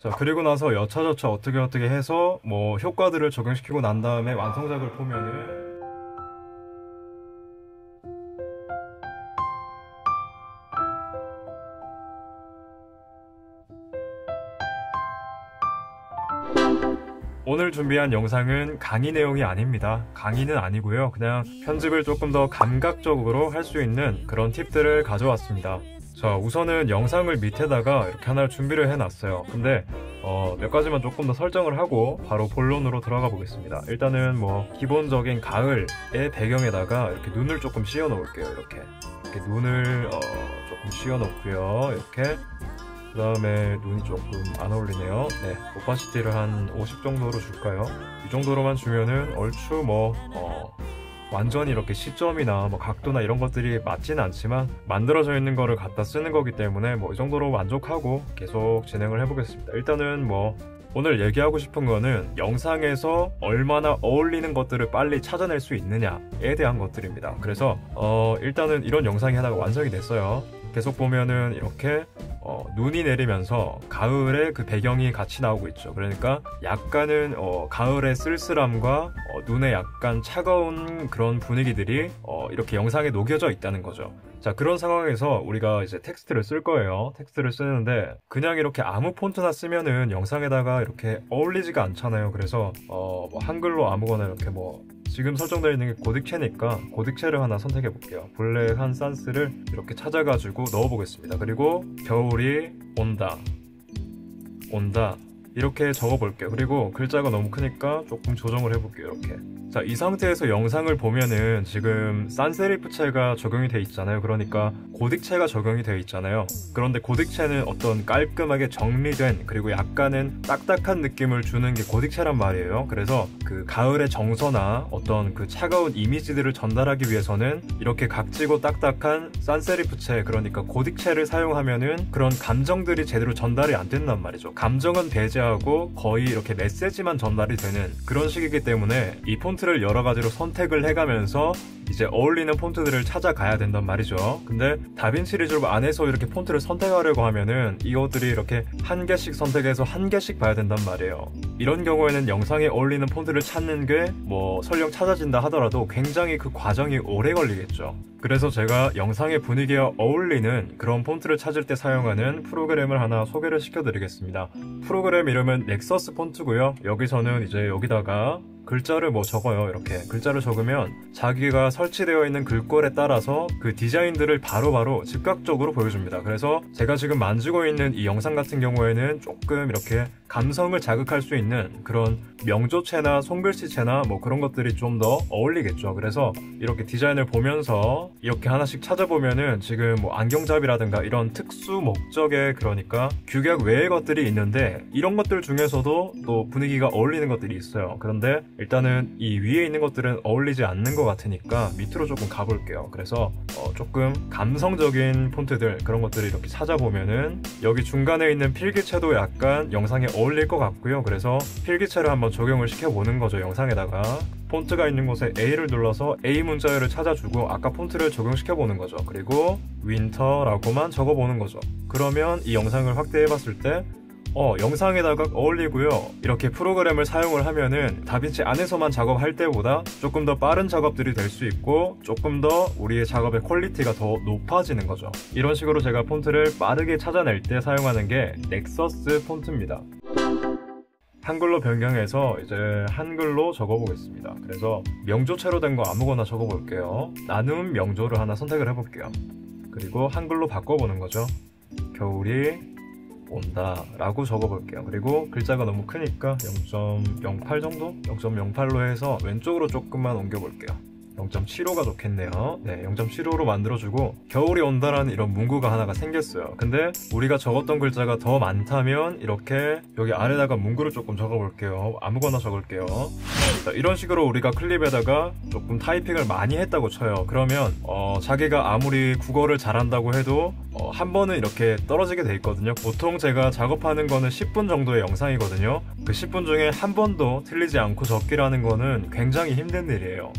자, 그리고 나서 여차저차 어떻게 해서 뭐 효과들을 적용시키고 난 다음에 완성작을 보면은 오늘 준비한 영상은 강의 내용이 아닙니다. 강의는 아니고요. 그냥 편집을 조금 더 감각적으로 할 수 있는 그런 팁들을 가져왔습니다. 자, 우선은 영상을 밑에다가 이렇게 하나를 준비를 해놨어요. 근데 몇 가지만 조금 더 설정을 하고 바로 본론으로 들어가 보겠습니다. 일단은 뭐 기본적인 가을의 배경에다가 이렇게 눈을 조금 씌워 놓을게요. 이렇게 눈을 조금 씌워 놓고요. 이렇게 그 다음에 눈이 조금 안 어울리네요. 네, 오파시티를 한 50 정도로 줄까요? 이 정도로만 주면은 얼추 뭐 완전히 이렇게 시점이나 뭐 각도나 이런 것들이 맞지는 않지만 만들어져 있는 거를 갖다 쓰는 거기 때문에 뭐 이 정도로 만족하고 계속 진행을 해보겠습니다. 일단은 뭐 오늘 얘기하고 싶은 거는 영상에서 얼마나 어울리는 것들을 빨리 찾아낼 수 있느냐에 대한 것들입니다. 그래서 일단은 이런 영상이 하나가 완성이 됐어요. 계속 보면은 이렇게 눈이 내리면서 가을의 그 배경이 같이 나오고 있죠. 그러니까 약간은 가을의 쓸쓸함과 눈에 약간 차가운 그런 분위기들이 이렇게 영상에 녹여져 있다는 거죠. 자, 그런 상황에서 우리가 이제 텍스트를 쓸 거예요. 텍스트를 쓰는데 그냥 이렇게 아무 폰트나 쓰면은 영상에다가 이렇게 어울리지가 않잖아요. 그래서 뭐 한글로 아무거나 이렇게 뭐 지금 설정되어 있는 게 고딕체니까 고딕체를 하나 선택해 볼게요. 블랙한 산스를 이렇게 찾아가지고 넣어 보겠습니다. 그리고 겨울이 온다 이렇게 적어 볼게요. 그리고 글자가 너무 크니까 조금 조정을 해 볼게요. 이렇게. 자, 이 상태에서 영상을 보면은 지금 산세리프체가 적용이 돼 있잖아요. 그러니까 고딕체가 적용이 되어 있잖아요. 그런데 고딕체는 어떤 깔끔하게 정리된 그리고 약간은 딱딱한 느낌을 주는 게 고딕체란 말이에요. 그래서 그 가을의 정서나 어떤 그 차가운 이미지들을 전달하기 위해서는 이렇게 각지고 딱딱한 산세리프체, 그러니까 고딕체를 사용하면은 그런 감정들이 제대로 전달이 안 된단 말이죠. 감정은 배제하고 거의 이렇게 메시지만 전달이 되는 그런 식이기 때문에 이 폰트를 여러 가지로 선택을 해가면서 이제 어울리는 폰트들을 찾아가야 된단 말이죠. 근데 다빈치 리졸브 안에서 이렇게 폰트를 선택하려고 하면은 이것들이 이렇게 한 개씩 선택해서 한 개씩 봐야 된단 말이에요. 이런 경우에는 영상에 어울리는 폰트를 찾는 게 뭐 설령 찾아진다 하더라도 굉장히 그 과정이 오래 걸리겠죠. 그래서 제가 영상의 분위기에 어울리는 그런 폰트를 찾을 때 사용하는 프로그램을 하나 소개를 시켜드리겠습니다. 프로그램 이름은 넥서스 폰트고요. 여기서는 이제 여기다가 글자를 뭐 적어요. 이렇게 글자를 적으면 자기가 설치되어 있는 글꼴에 따라서 그 디자인들을 바로바로 즉각적으로 보여줍니다. 그래서 제가 지금 만지고 있는 이 영상 같은 경우에는 조금 이렇게 감성을 자극할 수 있는 그런 명조체나 손글씨체나 뭐 그런 것들이 좀 더 어울리겠죠. 그래서 이렇게 디자인을 보면서 이렇게 하나씩 찾아보면은 지금 뭐 안경잡이라든가 이런 특수 목적의, 그러니까 규격 외의 것들이 있는데 이런 것들 중에서도 또 분위기가 어울리는 것들이 있어요. 그런데 일단은 이 위에 있는 것들은 어울리지 않는 것 같으니까 밑으로 조금 가볼게요. 그래서 조금 감성적인 폰트들, 그런 것들을 이렇게 찾아보면은 여기 중간에 있는 필기체도 약간 영상에 어울릴 것 같고요. 그래서 필기체를 한번 적용을 시켜보는 거죠. 영상에다가 폰트가 있는 곳에 A를 눌러서 A 문자열을 찾아주고 아까 폰트를 적용시켜보는 거죠. 그리고 윈터라고만 적어보는 거죠. 그러면 이 영상을 확대해봤을 때 영상에다가 어울리고요. 이렇게 프로그램을 사용을 하면은 다빈치 안에서만 작업할 때보다 조금 더 빠른 작업들이 될 수 있고 조금 더 우리의 작업의 퀄리티가 더 높아지는 거죠. 이런 식으로 제가 폰트를 빠르게 찾아낼 때 사용하는 게 넥서스 폰트입니다. 한글로 변경해서 이제 한글로 적어보겠습니다. 그래서 명조체로 된 거 아무거나 적어볼게요. 나눔 명조를 하나 선택을 해볼게요. 그리고 한글로 바꿔보는 거죠. 겨울이 온다 라고 적어볼게요. 그리고 글자가 너무 크니까 0.08 정도? 0.08로 해서 왼쪽으로 조금만 옮겨볼게요. 0.75가 좋겠네요. 네, 0.75로 만들어주고 겨울이 온다라는 이런 문구가 하나가 생겼어요. 근데 우리가 적었던 글자가 더 많다면 이렇게 여기 아래다가 문구를 조금 적어볼게요. 아무거나 적을게요. 자, 이런 식으로 우리가 클립에다가 조금 타이핑을 많이 했다고 쳐요. 그러면 자기가 아무리 국어를 잘한다고 해도 한 번은 이렇게 떨어지게 돼 있거든요. 보통 제가 작업하는 거는 10분 정도의 영상이거든요. 그 10분 중에 한 번도 틀리지 않고 적기라는 거는 굉장히 힘든 일이에요.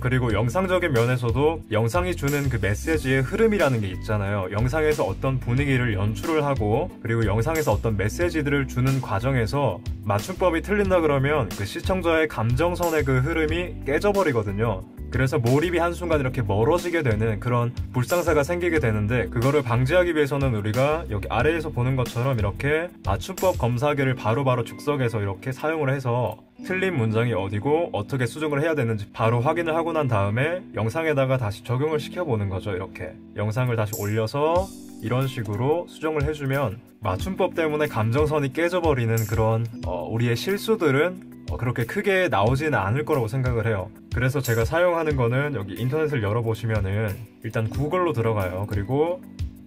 그리고 영상적인 면에서도 영상이 주는 그 메시지의 흐름이라는 게 있잖아요. 영상에서 어떤 분위기를 연출을 하고, 그리고 영상에서 어떤 메시지들을 주는 과정에서 맞춤법이 틀린다 그러면 그 시청자의 감정선의 그 흐름이 깨져버리거든요. 그래서 몰입이 한순간 이렇게 멀어지게 되는 그런 불상사가 생기게 되는데, 그거를 방지하기 위해서는 우리가 여기 아래에서 보는 것처럼 이렇게 맞춤법 검사기를 바로바로 즉석에서 이렇게 사용을 해서 틀린 문장이 어디고 어떻게 수정을 해야 되는지 바로 확인을 하고 난 다음에 영상에다가 다시 적용을 시켜보는 거죠. 이렇게 영상을 다시 올려서 이런 식으로 수정을 해주면 맞춤법 때문에 감정선이 깨져버리는 그런 우리의 실수들은 그렇게 크게 나오지는 않을 거라고 생각을 해요. 그래서 제가 사용하는 거는 여기 인터넷을 열어보시면은 일단 구글로 들어가요. 그리고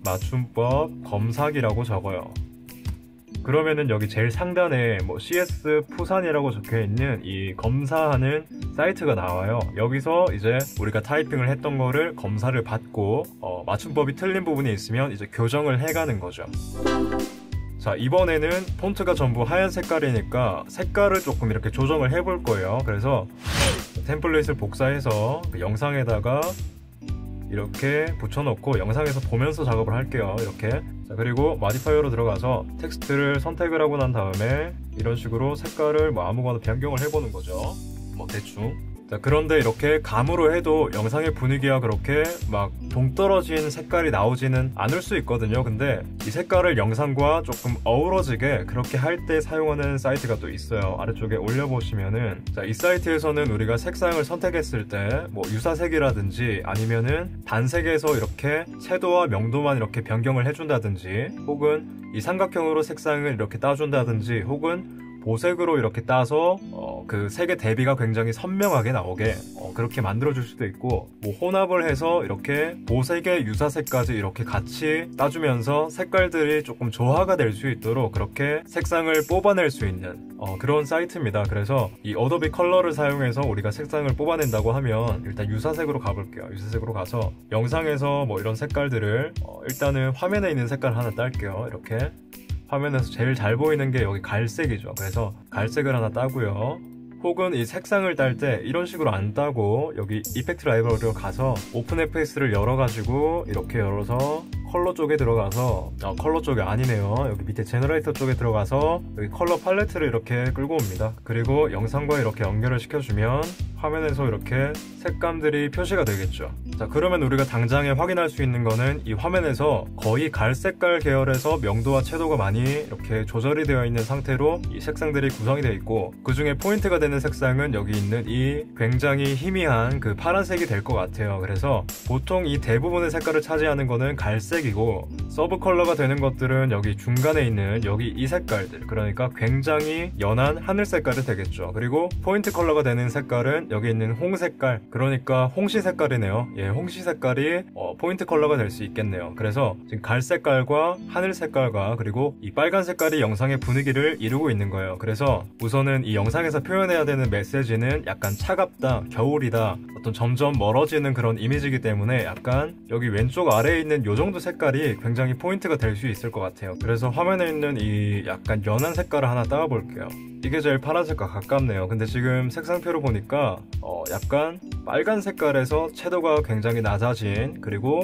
맞춤법 검사기라고 적어요. 그러면은 여기 제일 상단에 CS 부산이라고 적혀있는 이 검사하는 사이트가 나와요. 여기서 이제 우리가 타이핑을 했던 거를 검사를 받고 맞춤법이 틀린 부분이 있으면 이제 교정을 해가는 거죠. 자, 이번에는 폰트가 전부 하얀 색깔이니까 색깔을 조금 이렇게 조정을 해볼 거예요. 그래서 템플릿을 복사해서 그 영상에다가 이렇게 붙여놓고 영상에서 보면서 작업을 할게요. 이렇게. 자, 그리고 마디파이어로 들어가서 텍스트를 선택을 하고 난 다음에 이런 식으로 색깔을 아무거나 변경을 해보는 거죠. 대충. 자, 그런데 이렇게 감으로 해도 영상의 분위기와 그렇게 막 동떨어진 색깔이 나오지는 않을 수 있거든요. 근데 이 색깔을 영상과 조금 어우러지게 그렇게 할 때 사용하는 사이트가 또 있어요. 아래쪽에 올려보시면은, 자, 이 사이트에서는 우리가 색상을 선택했을 때 유사색이라든지 아니면은 단색에서 이렇게 채도와 명도만 이렇게 변경을 해준다든지, 혹은 이 삼각형으로 색상을 이렇게 따준다든지, 혹은 보색으로 이렇게 따서 그 색의 대비가 굉장히 선명하게 나오게 그렇게 만들어줄 수도 있고, 혼합을 해서 이렇게 보색의 유사색까지 이렇게 같이 따주면서 색깔들이 조금 조화가 될 수 있도록 그렇게 색상을 뽑아낼 수 있는 그런 사이트입니다. 그래서 이 어도비 컬러를 사용해서 우리가 색상을 뽑아낸다고 하면 일단 유사색으로 가볼게요. 유사색으로 가서 영상에서 이런 색깔들을 일단은 화면에 있는 색깔 하나 딸게요. 이렇게 화면에서 제일 잘 보이는 게 여기 갈색이죠. 그래서 갈색을 하나 따고요. 혹은 이 색상을 딸 때 이런 식으로 안 따고 여기 이펙트 라이브러리로 가서 오픈 FX를 열어가지고 이렇게 열어서 컬러 쪽에 들어가서 컬러 쪽이 아니네요. 여기 밑에 제너레이터 쪽에 들어가서 여기 컬러 팔레트를 이렇게 끌고 옵니다. 그리고 영상과 이렇게 연결을 시켜주면 화면에서 이렇게 색감들이 표시가 되겠죠. 자, 그러면 우리가 당장에 확인할 수 있는 거는 이 화면에서 거의 갈색깔 계열에서 명도와 채도가 많이 이렇게 조절이 되어 있는 상태로 이 색상들이 구성이 되어 있고, 그 중에 포인트가 되는 색상은 여기 있는 이 굉장히 희미한 그 파란색이 될 것 같아요. 그래서 보통 이 대부분의 색깔을 차지하는 거는 갈색이고, 서브 컬러가 되는 것들은 여기 중간에 있는 여기 이 색깔들, 그러니까 굉장히 연한 하늘 색깔이 되겠죠. 그리고 포인트 컬러가 되는 색깔은 여기 있는 홍 색깔, 그러니까 홍시 색깔이네요. 예, 홍시 색깔이 포인트 컬러가 될 수 있겠네요. 그래서 지금 갈색깔과 하늘 색깔과 그리고 이 빨간 색깔이 영상의 분위기를 이루고 있는 거예요. 그래서 우선은 이 영상에서 표현해야 되는 메시지는 약간 차갑다, 겨울이다, 어떤 점점 멀어지는 그런 이미지이기 때문에 약간 여기 왼쪽 아래에 있는 요 정도 색깔이 굉장히 포인트가 될 수 있을 것 같아요. 그래서 화면에 있는 이 약간 연한 색깔을 하나 따와 볼게요. 이게 제일 파란색과 가깝네요. 근데 지금 색상표로 보니까 약간 빨간 색깔에서 채도가 굉장히 낮아진, 그리고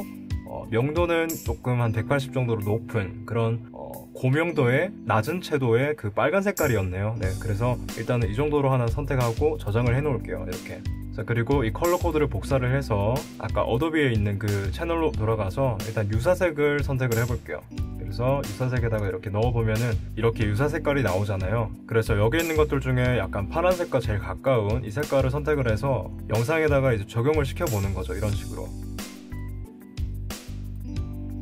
명도는 조금 한 180 정도로 높은 그런 고명도의 낮은 채도의 그 빨간 색깔이었네요. 네, 그래서 일단은 이 정도로 하나 선택하고 저장을 해 놓을게요. 이렇게. 자, 그리고 이 컬러 코드를 복사를 해서 아까 어도비에 있는 그 채널로 돌아가서 일단 유사색을 선택을 해볼게요. 그래서 유사색에다가 이렇게 넣어보면은 이렇게 유사 색깔이 나오잖아요. 그래서 여기 있는 것들 중에 약간 파란색과 제일 가까운 이 색깔을 선택을 해서 영상에다가 이제 적용을 시켜보는 거죠. 이런 식으로.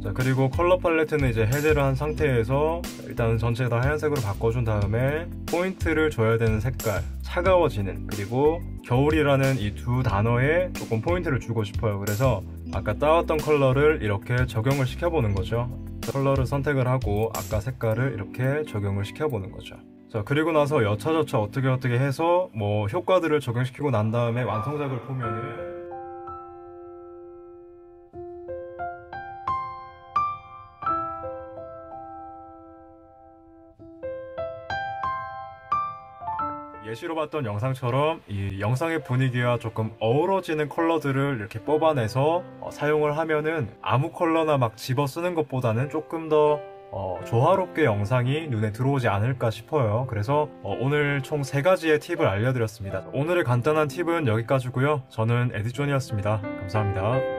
자, 그리고 컬러 팔레트는 이제 해제를 한 상태에서 일단은 전체 다 하얀색으로 바꿔준 다음에 포인트를 줘야 되는 색깔, 차가워지는, 그리고 겨울이라는 이 두 단어에 조금 포인트를 주고 싶어요. 그래서 아까 따왔던 컬러를 이렇게 적용을 시켜보는 거죠. 컬러를 선택을 하고 아까 색깔을 이렇게 적용을 시켜보는 거죠. 자, 그리고 나서 여차저차 어떻게 해서 효과들을 적용시키고 난 다음에 완성작을 보면은 예시로 봤던 영상처럼 이 영상의 분위기와 조금 어우러지는 컬러들을 이렇게 뽑아내서 사용을 하면은 아무 컬러나 막 집어 쓰는 것보다는 조금 더 조화롭게 영상이 눈에 들어오지 않을까 싶어요. 그래서 오늘 총 3가지의 팁을 알려드렸습니다. 오늘의 간단한 팁은 여기까지고요. 저는 에디존이었습니다. 감사합니다.